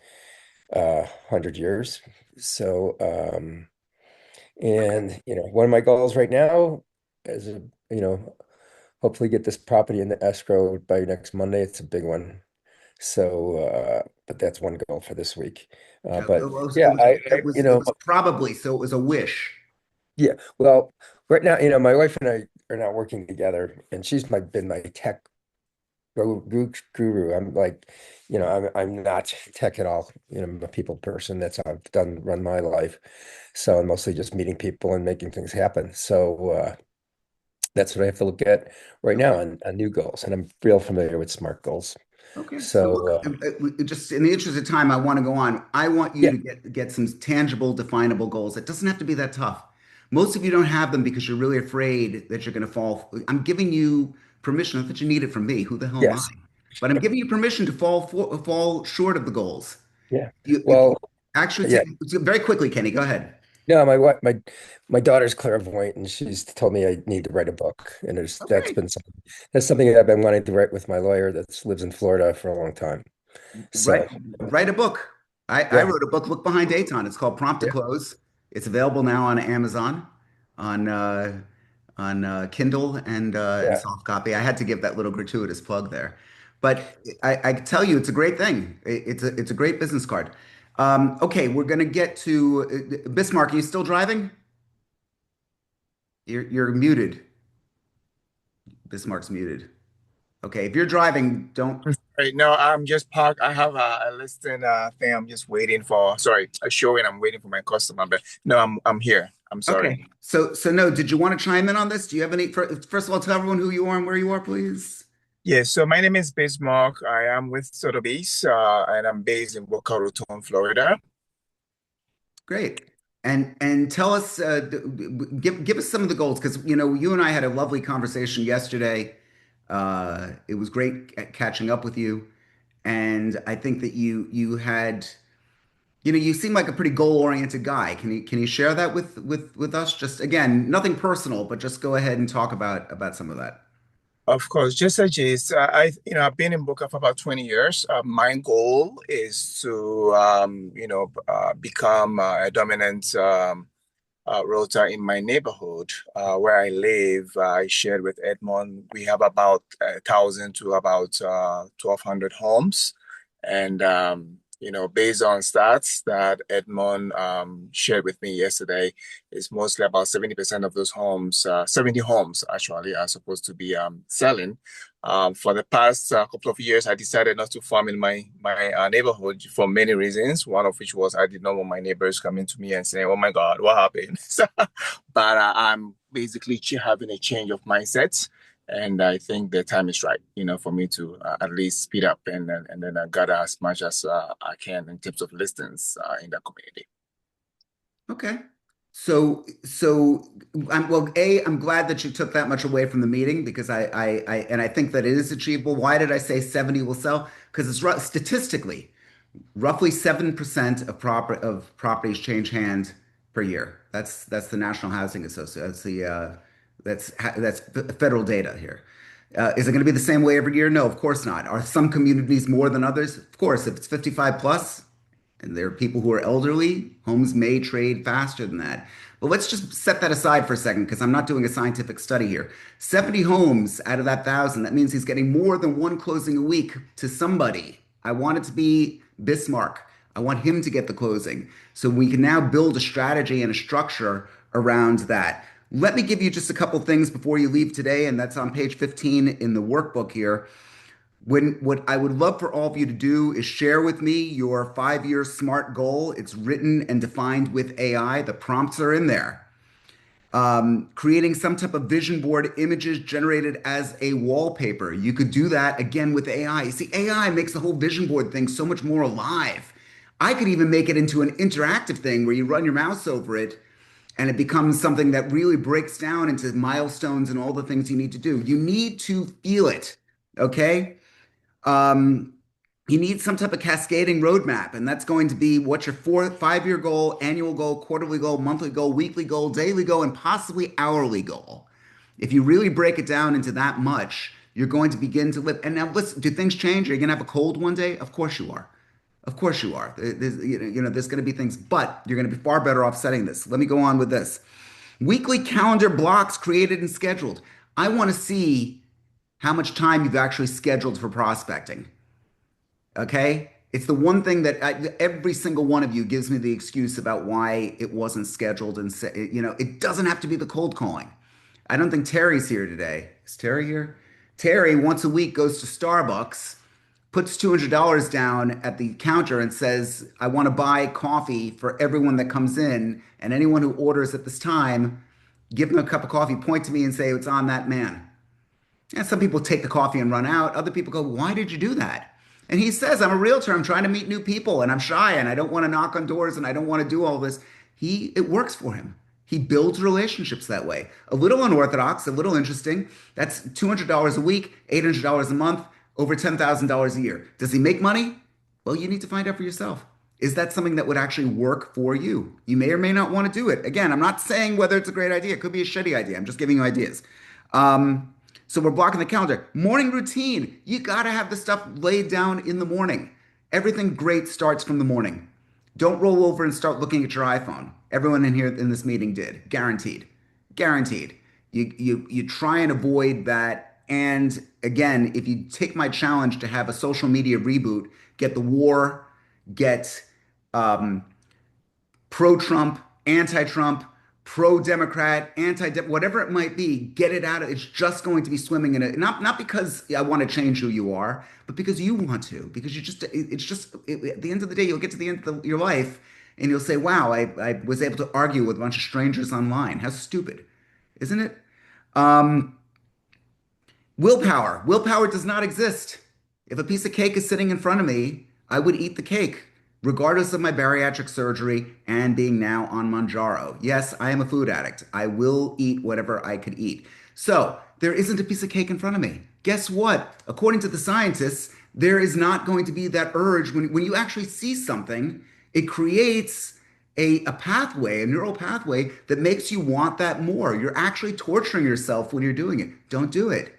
100 years. So, and one of my goals right now is hopefully get this property in the escrow by next Monday. It's a big one. So, but that's one goal for this week. Yeah, But yeah, it was probably, so it was a wish. yeah. Well, right now, my wife and I are not working together, and she's been my tech guru. I'm like, I'm not tech at all. I'm a people person. That's how I've run my life. So I'm mostly just meeting people and making things happen. So that's what I have to look at right now Okay. on new goals, and I'm real familiar with SMART goals. Okay. So look, So just in the interest of time, I want to go on. I want you yeah, to get some tangible, definable goals. It doesn't have to be that tough. Most of you don't have them because you're really afraid that you're going to fall. I'm giving you permission. Not that you need it from me. Who the hell am I? yes, But I'm giving you permission to fall short of the goals. yeah. If you Well, actually yeah. take very quickly, Kenny, go ahead. No, my daughter's clairvoyant, and she's told me I need to write a book, and Okay. that's something that I've been wanting to write with my lawyer that lives in Florida for a long time. Write So write a book. I yeah, wrote a book, Look Behind Aton. It's called Prompt to yeah, Close. It's available now on Amazon, on Kindle and yeah. soft copy. I had to give that little gratuitous plug there, but I tell you, it's a great thing. It's a great business card. Okay, we're gonna get to Bismarck. Are you still driving? You're muted. Bismarck's muted. Okay, if you're driving, don't. Right, no, I'm just parked. I have a listing thing I'm just waiting for. Sorry, a showing. I'm waiting for my customer, but no, I'm here. I'm Okay. sorry. So no, did you want to chime in on this? Do you have any, first of all, tell everyone who you are and where you are, please? Yeah, so my name is Bismarck. I am with Sotheby's, and I'm based in Boca Raton, Florida. Great. And tell us, give us some of the goals because you and I had a lovely conversation yesterday. It was great catching up with you, and I think that you had, you seem like a pretty goal-oriented guy. Can you share that with us? Just again, nothing personal, but just go ahead and talk about some of that. Of course, just a gist. I've been in Boca for about 20 years. My goal is to, become a dominant realtor in my neighborhood where I live. I shared with Edmund. We have about 1,000 to about 1,200 homes, and based on stats that Edmund shared with me yesterday, is mostly about 70% of those homes, 70 homes actually, are supposed to be selling. For the past couple of years, I decided not to farm in my neighborhood for many reasons. One of which was I did not want my neighbors coming to me and saying, "Oh my God, what happened?" But I'm basically having a change of mindset, and I think the time is right, for me to at least speed up and then gather as much as I can in terms of listings in the community. Okay. I'm glad that you took that much away from the meeting because and I think that it is achievable. Why did I say 70 will sell? Because statistically, roughly 7% of properties change hands per year. That's the National Housing Association. That's federal data here. Is it going to be the same way every year? No, of course not. Are some communities more than others? Of course, if it's 55 plus, and there are people who are elderly, homes may trade faster than that. But let's just set that aside for a second because I'm not doing a scientific study here. 70 homes out of that 1,000, that means he's getting more than one closing a week to somebody. I want it to be Bismarck. I want him to get the closing. So we can now build a strategy and a structure around that. Let me give you just a couple things before you leave today, and that's on page 15 in the workbook here. What I would love for all of you to do is share with me your 5-year SMART goal. It's written and defined with AI. The prompts are in there. Creating some type of vision board images generated as a wallpaper. You could do that again with AI. You see, AI makes the whole vision board thing so much more alive. I could even make it into an interactive thing where you run your mouse over it and it becomes something that really breaks down into milestones and all the things you need to do. You need to feel it, okay? Um, you need some type of cascading roadmap, and that's going to be what's your 5-year goal, annual goal, quarterly goal, monthly goal, weekly goal, daily goal, and possibly hourly goal. If you really break it down into that much, you're going to begin to live. And now, listen, do things change? Are you going to have a cold one day? Of course you are. Of course you are. There's going to be things, but you're going to be far better off setting this. Let me go on with this. Weekly calendar blocks created and scheduled. I want to see how much time you've actually scheduled for prospecting. Okay. It's the one thing that every single one of you gives me the excuse about why it wasn't scheduled. And, it doesn't have to be the cold calling. I don't think Terry's here today. Is Terry here? Terry once a week goes to Starbucks, puts $200 down at the counter and says, I want to buy coffee for everyone that comes in. And anyone who orders at this time, give them a cup of coffee, point to me and say, it's on that man. And some people take the coffee and run out. Other people go, why did you do that? And he says, I'm a realtor. I'm trying to meet new people and I'm shy and I don't want to knock on doors and I don't want to do all this. It works for him. He builds relationships that way. A little unorthodox, a little interesting. That's $200 a week, $800 a month, over $10,000 a year. Does he make money? Well, you need to find out for yourself. Is that something that would actually work for you? You may or may not want to do it. Again, I'm not saying whether it's a great idea. It could be a shitty idea. I'm just giving you ideas. So we're blocking the calendar. Morning routine. You got to have the stuff laid down in the morning. Everything great starts from the morning. Don't roll over and start looking at your iPhone. Everyone in here in this meeting did. Guaranteed. Guaranteed. You try and avoid that. And again, if you take my challenge to have a social media reboot, get the war, get pro-Trump, anti-Trump, pro-Democrat, whatever it might be, get it out of it's just going to be swimming in it. Not because I want to change who you are, but because you want to. Because at the end of the day, you'll get to the end of your life and you'll say, wow, I was able to argue with a bunch of strangers online. How stupid, isn't it? Willpower. Willpower does not exist. If a piece of cake is sitting in front of me, I would eat the cake, regardless of my bariatric surgery and being now on Manjaro. Yes, I am a food addict. I will eat whatever I could eat. So there isn't a piece of cake in front of me. Guess what? According to the scientists, there is not going to be that urge. When you actually see something, it creates a pathway, a neural pathway that makes you want that more. You're actually torturing yourself when you're doing it. Don't do it.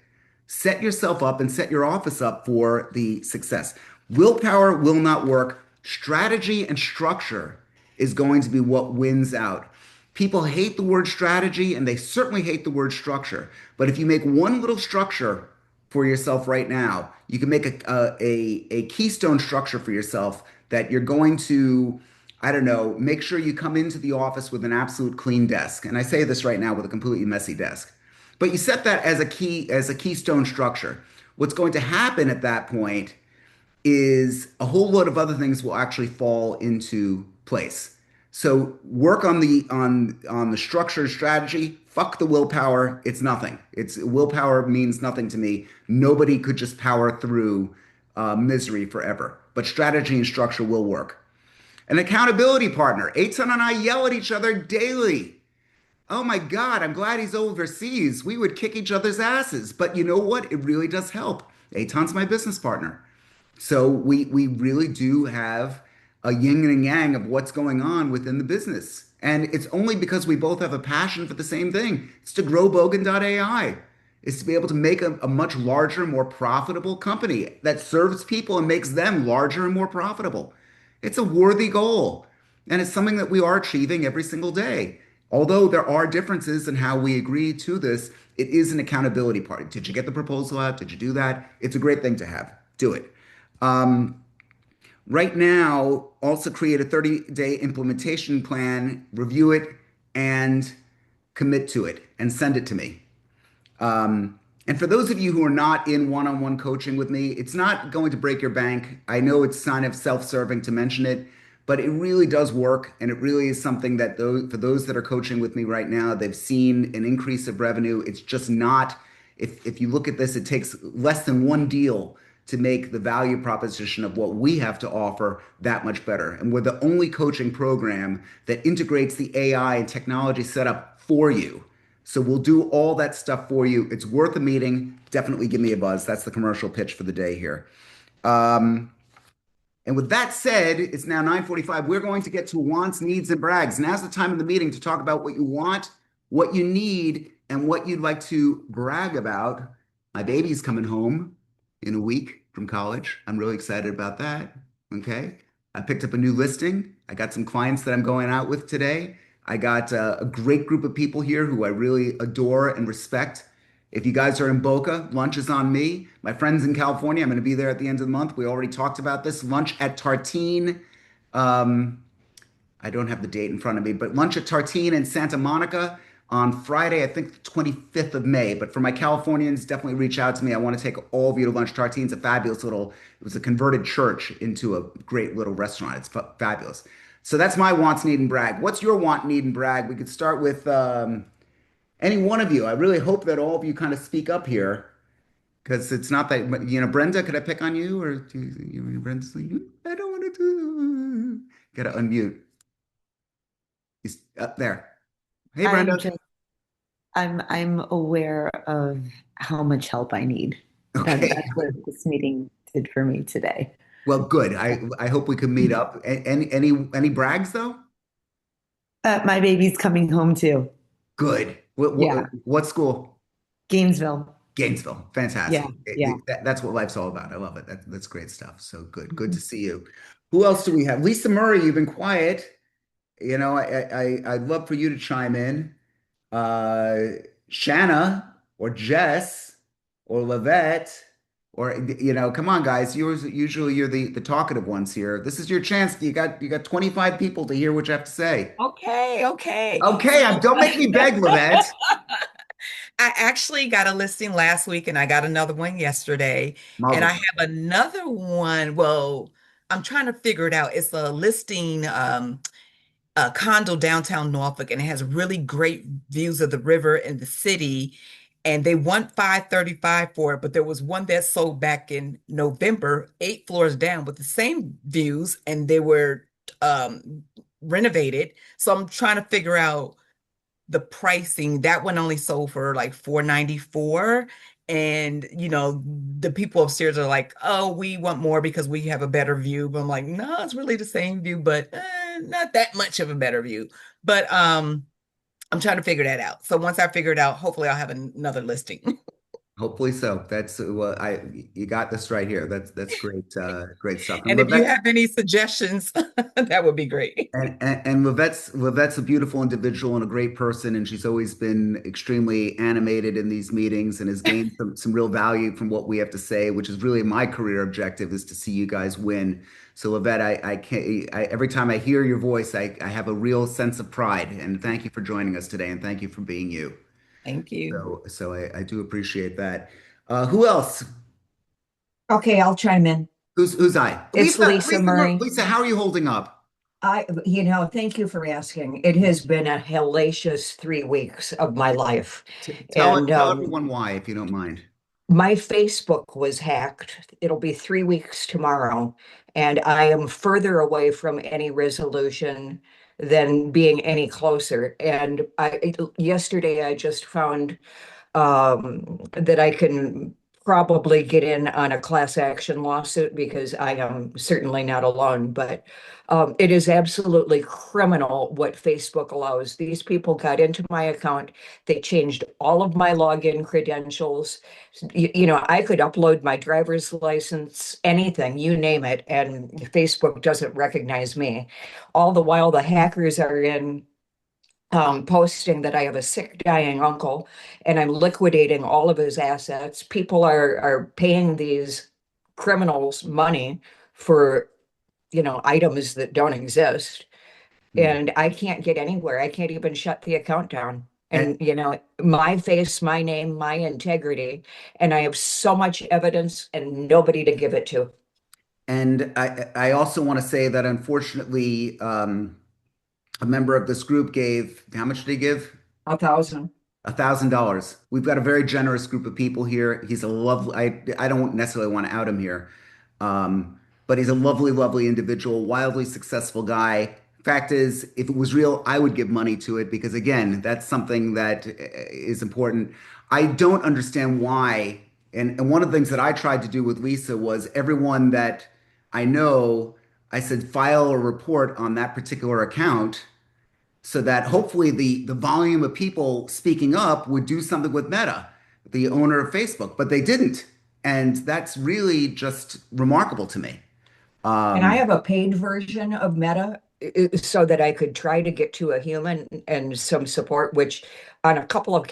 Set yourself up and set your office up for the success. Willpower will not work. Strategy and structure is going to be what wins out. People hate the word strategy and they certainly hate the word structure. But if you make one little structure for yourself right now, you can make a keystone structure for yourself that you're going to, I don't know, make sure you come into the office with an absolute clean desk. And I say this right now with a completely messy desk. But you set that as a keystone structure. What's going to happen at that point is a whole load of other things will actually fall into place. So work on the structure strategy. Fuck the willpower. It's nothing. It's willpower means nothing to me. Nobody could just power through misery forever. But strategy and structure will work. An accountability partner. Eitan and I yell at each other daily. Oh my God, I'm glad he's overseas. We would kick each other's asses. But you know what? It really does help. Eitan's my business partner. So we really do have a yin and yang of what's going on within the business. And it's only because we both have a passion for the same thing. It's to grow Bogen.ai. It's to be able to make a much larger, more profitable company that serves people and makes them larger and more profitable. It's a worthy goal. And it's something that we are achieving every single day. Although there are differences in how we agree to this, it is an accountability part. Did you get the proposal out? Did you do that? It's a great thing to have. Do it. Right now, also create a 30-day implementation plan, review it, and commit to it, and send it to me. And for those of you who are not in one-on-one coaching with me, it's not going to break your bank. I know it's kind of self-serving to mention it, but it really does work. And it really is something that for those that are coaching with me right now, they've seen an increase of revenue. It's just not, if you look at this, it takes less than one deal to make the value proposition of what we have to offer that much better. And we're the only coaching program that integrates the AI and technology setup for you. So we'll do all that stuff for you. It's worth a meeting. Definitely give me a buzz. That's the commercial pitch for the day here. And with that said, it's now 9:45. We're going to get to wants, needs, and brags. Now's the time of the meeting to talk about what you want, what you need, and what you'd like to brag about. My baby's coming home in a week from college. I'm really excited about that. Okay. I picked up a new listing. I got some clients that I'm going out with today. I got a great group of people here who I really adore and respect. If you guys are in Boca, lunch is on me. My friends in California, I'm going to be there at the end of the month. We already talked about this. Lunch at Tartine. Um, I don't have the date in front of me, but lunch at Tartine in Santa Monica on Friday, I think the 25th of May. But for my Californians, definitely reach out to me. I want to take all of you to lunch. Tartine's a fabulous little, it was a converted church into a great little restaurant. It's fabulous. So that's my wants, need, and brag. What's your want, need, and brag? We could start with any one of you. I really hope that all of you kind of speak up here because it's not that, Brenda, could I pick on you? Or Brenda's like, I don't want to do. Got to unmute. He's up there. Hey, I'm Brenda. just I'm aware of how much help I need. Okay. That's what this meeting did for me today. Well, good. I hope we can meet up. Any brags though? My baby's coming home too. Good. Yeah, What school? Gainesville. Gainesville. Yeah, Fantastic. yeah. That's what life's all about. I love it. That's great stuff. So good. Good to see you. Who else do we have? Lisa Murray, you've been quiet. I'd love for you to chime in. Shanna or Jess or Lavette or come on, guys. Usually you're the talkative ones here. This is your chance. You got 25 people to hear what you have to say. Okay, okay. Okay, don't make me beg, Lavette. I actually got a listing last week and I got another one yesterday. And Mazel I tov. have another one. Well, I'm trying to figure it out. It's a listing, a condo downtown Norfolk, and it has really great views of the river and the city. And they want 535 for it, but there was one that sold back in November, 8 floors down with the same views, and they were um, renovated. So I'm trying to figure out the pricing. That one only sold for like 494. And the people upstairs are like, oh, we want more because we have a better view. But I'm like, no, it's really the same view, but not that much of a better view. But I'm trying to figure that out. So once I figure it out, hopefully I'll have another listing. Hopefully so. That's I you got this right here. That's great, great stuff. And And if you Lavette, have any suggestions, that would be great. and Lavette's a beautiful individual and a great person, and she's always been extremely animated in these meetings and has gained some real value from what we have to say, which is really my career objective is to see you guys win. So Lavette, I can't every time I hear your voice, I have a real sense of pride, and thank you for joining us today, and thank you for being you. Thank you. So I do appreciate that. Who else? Okay, I'll chime in. Who's I? It's Lisa Murray. Lisa, how are you holding up? Thank you for asking. It has been a hellacious 3 weeks of my life. Tell And everyone why, if you don't mind. my Facebook was hacked. It'll be 3 weeks tomorrow. And I am further away from any resolution than being any closer. And yesterday I just found that I can probably get in on a class action lawsuit because I am certainly not alone. But it is absolutely criminal what Facebook allows. These people got into my account. They changed all of my login credentials. I could upload my driver's license, anything, you name it, and Facebook doesn't recognize me. All the while, the hackers are in posting that I have a sick, dying uncle and I'm liquidating all of his assets. People are paying these criminals money for, items that don't exist. Hmm. And I can't get anywhere. I can't even shut the account down. And, And, my face, my name, my integrity. And I have so much evidence and nobody to give it to. and I also want to say that unfortunately, a member of this group gave, how much did he give? 1,000. $1,000. We've got a very generous group of people here. He's a lovely, I don't necessarily want to out him here. But he's a lovely, lovely individual, wildly successful guy. Fact is, if it was real, I would give money to it because again, that's something that is important. I don't understand why. And one of the things that I tried to do with Lisa was everyone that I know, I said, file a report on that particular account so that hopefully the volume of people speaking up would do something with Meta, the owner of Facebook, but they didn't. And that's really just remarkable to me. And I Um, have a paid version of Meta. so that I could try to get to a human and some support, which on a couple of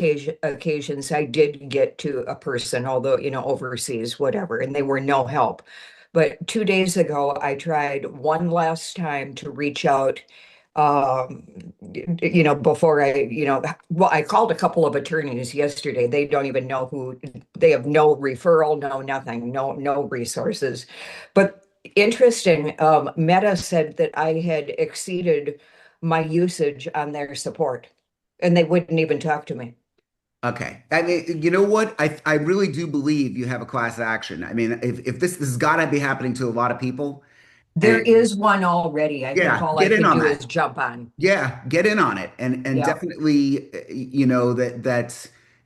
occasions I did get to a person, although, overseas, whatever, and they were no help. But 2 days ago, I tried one last time to reach out, um, before well, I called a couple of attorneys yesterday. They don't even know who, they have no referral, no nothing, no resources. But interesting, Meta said that I had exceeded my usage on their support, and they wouldn't even talk to me. Okay. I mean, you know what? I really do believe you have a class action. I mean, if this has got to be happening to a lot of people, There and is one already. I think yeah, all I get in can on do is that. jump on. Yeah, get in on it, and Yeah. definitely,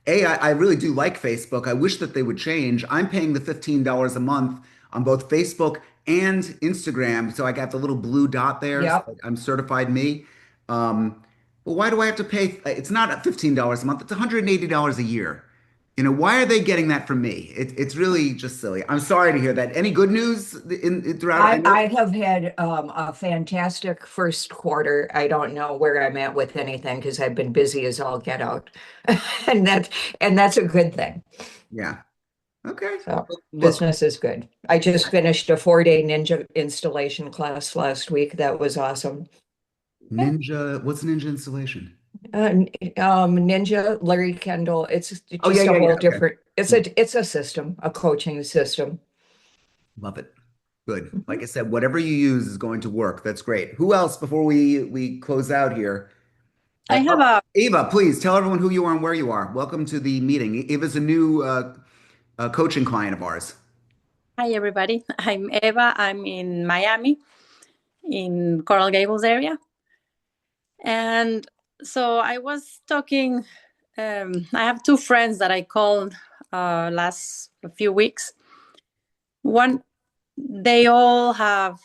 I really do like Facebook. I wish that they would change. I'm paying the $15 a month on both Facebook and Instagram, so I got the little blue dot there. So Yep. I'm certified me. Well, why do I have to pay? It's not $15 a month. It's $180 a year. Why are they getting that from me? It's really just silly. I'm sorry to hear that. Any good news throughout? I know. I have had a fantastic first quarter. I don't know where I'm at with anything because I've been busy as all get out. And that's a good thing. Yeah. Okay. So Look, business is good. I just finished a 4-day Ninja installation class last week. That was awesome. Yeah. Ninja, what's Ninja installation? Ninja, Larry Kendall. It's Oh yeah, just a yeah, whole yeah. Okay. different, it's a system, a coaching system. Love it. Good. Like I Mhm. said, whatever you use is going to work. That's great. Who else before we close out here? I have a Ava, please tell everyone who you are and where you are. Welcome to the meeting. Ava's a new coaching client of ours. Hi everybody. I'm Eva. I'm in Miami, in Coral Gables area. And so I was talking, I have two friends that I called last few weeks. One, they all have,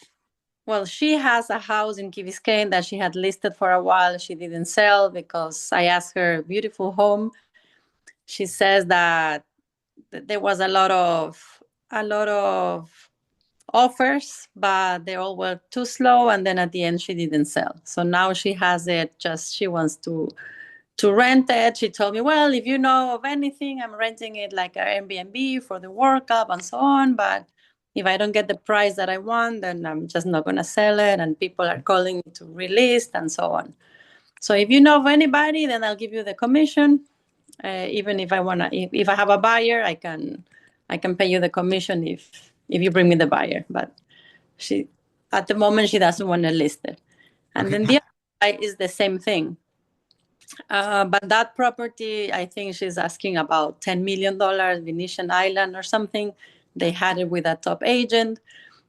well, she has a house in Key Biscayne that she had listed for a while. She didn't sell because I asked her, beautiful home. She says that there was a lot of offers, but they all were too slow. And then at the end, she didn't sell. So now she has it. Just she wants to rent it. She told me, well, if you know of anything, I'm renting it like an Airbnb for the workup and so on. But if I don't get the price that I want, then I'm just not going to sell it. And people are calling me to release and so on. So if you know of anybody, then I'll give you the commission. Even if I wanna, if I have a buyer, I can pay you the commission if you bring me the buyer. But she, at the moment, she doesn't want to list it. And Okay. then the other guy is the same thing. But that property, I think she's asking about $10 million, Venetian Island or something. They had it with a top agent.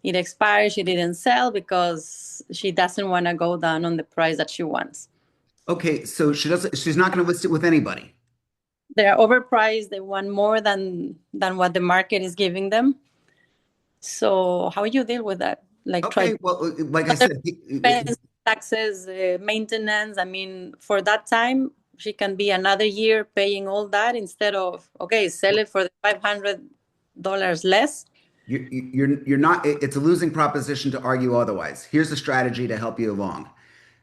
It expired. She didn't sell because she doesn't want to go down on the price that she wants. Okay, so she's not going to list it with anybody. They're overpriced. They want more than what the market is giving them. So how you deal with that? Like Okay, try well, like I said, expense, taxes, maintenance. I mean, for that time, she can be another year paying all that instead of, okay, sell it for the $500 less. you're not, it's a losing proposition to argue otherwise. Here's a strategy to help you along.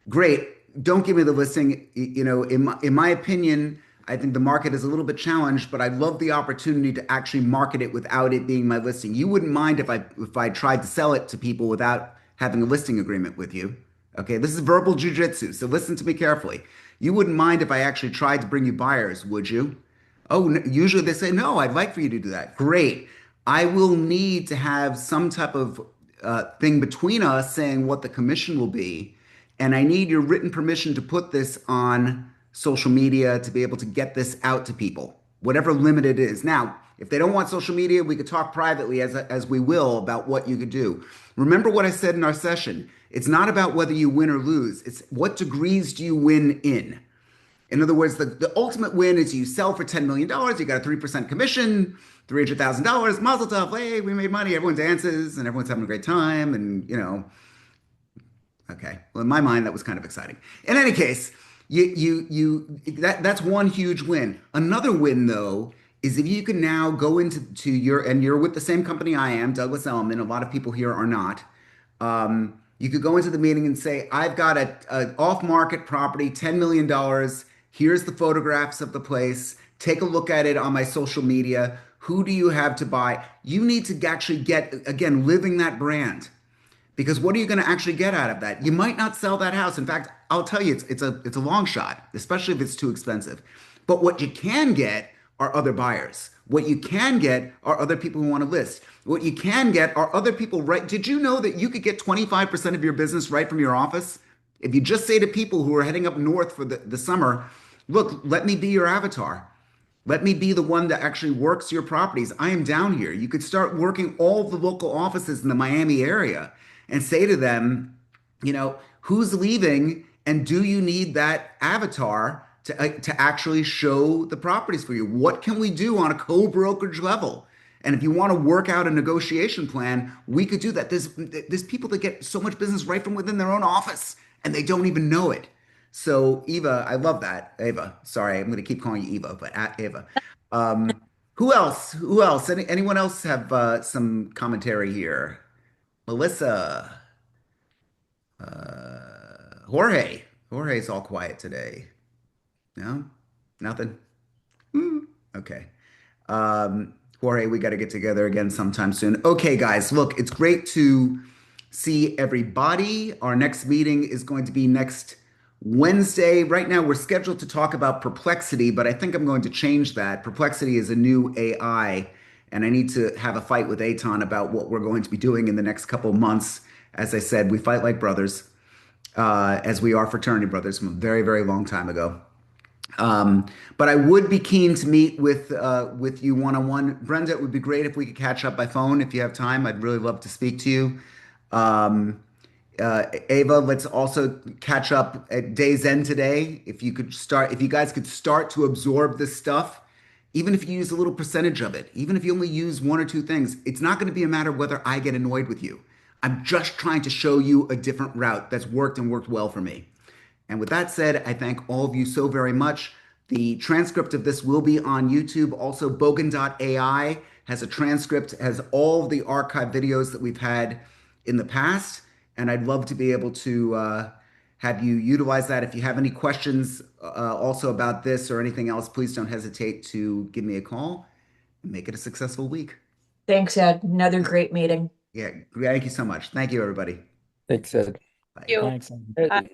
Great. Don't give me the listing. In my opinion, I think the market is a little bit challenged, but I'd love the opportunity to actually market it without it being my listing. You wouldn't mind if I tried to sell it to people without having a listing agreement with you. Okay, this is verbal jujitsu, so listen to me carefully. You wouldn't mind if I actually tried to bring you buyers, would you? Oh, usually they say, no, I'd like for you to do that. Great. I will need to have some type of thing between us saying what the commission will be. And I need your written permission to put this on social media to be able to get this out to people, whatever limit it is. Now, if they don't want social media, we could talk privately as we will about what you could do. Remember what I said in our session. It's not about whether you win or lose. It's what degrees do you win in? In other words, the ultimate win is you sell for $10 million, you got a 3% commission, $300,000, mazel tov, hey, we made money, everyone dances and everyone's having a great time. And okay. Well, in my mind, that was kind of exciting. In any case, that's one huge win. Another win, though, is if you can now go and you're with the same company I am, Douglas Elliman. A lot of people here are not. You could go into the meeting and say, I've got a off-market property, $10 million. Here's the photographs of the place. Take a look at it on my social media. Who do you have to buy? You need to actually get, again, living that brand. Because what are you going to actually get out of that? You might not sell that house. In fact, I'll tell you, it's a long shot, especially if it's too expensive. But what you can get are other buyers. What you can get are other people who want to list. What you can get are other people right. Did you know that you could get 25% of your business right from your office? If you just say to people who are heading up north for the summer, look, let me be your avatar. Let me be the one that actually works your properties. I am down here. You could start working all the local offices in the Miami area and say to them, who's leaving and do you need that avatar to actually show the properties for you? What can we do on a co-brokerage level? And if you want to work out a negotiation plan, we could do that. There's people that get so much business right from within their own office and they don't even know it. So Eva, I love that. Eva, sorry, I'm going to keep calling you Eva, but Eva. Who else? Who else? Anyone else have some commentary here? Melissa, Jorge. Jorge's all quiet today. No, nothing. Okay. Jorge, we got to get together again sometime soon. Okay, guys, look, it's great to see everybody. Our next meeting is going to be next Wednesday. Right now, we're scheduled to talk about perplexity, but I think I'm going to change that. Perplexity is a new AI, and I need to have a fight with Aton about what we're going to be doing in the next couple of months. As I said, we fight like brothers, as we are fraternity brothers from a very, very long time ago. But I would be keen to meet with you one-on-one. Brenda, it would be great if we could catch up by phone if you have time. I'd really love to speak to you. Ava, let's also catch up at day's end today. If you guys could start to absorb this stuff, even if you use a little percentage of it, even if you only use one or two things, it's not going to be a matter of whether I get annoyed with you. I'm just trying to show you a different route that's worked and worked well for me. And with that said, I thank all of you so very much. The transcript of this will be on YouTube. Also, Bogen.ai has a transcript, has all of the archive videos that we've had in the past. And I'd love to be able to have you utilize that. If you have any questions also about this or anything else, please don't hesitate to give me a call and make it a successful week. Thanks, Ed. Another great meeting. Yeah, thank you so much. Thank you, everybody. Thanks, Ed. Bye. You. Thanks. Bye.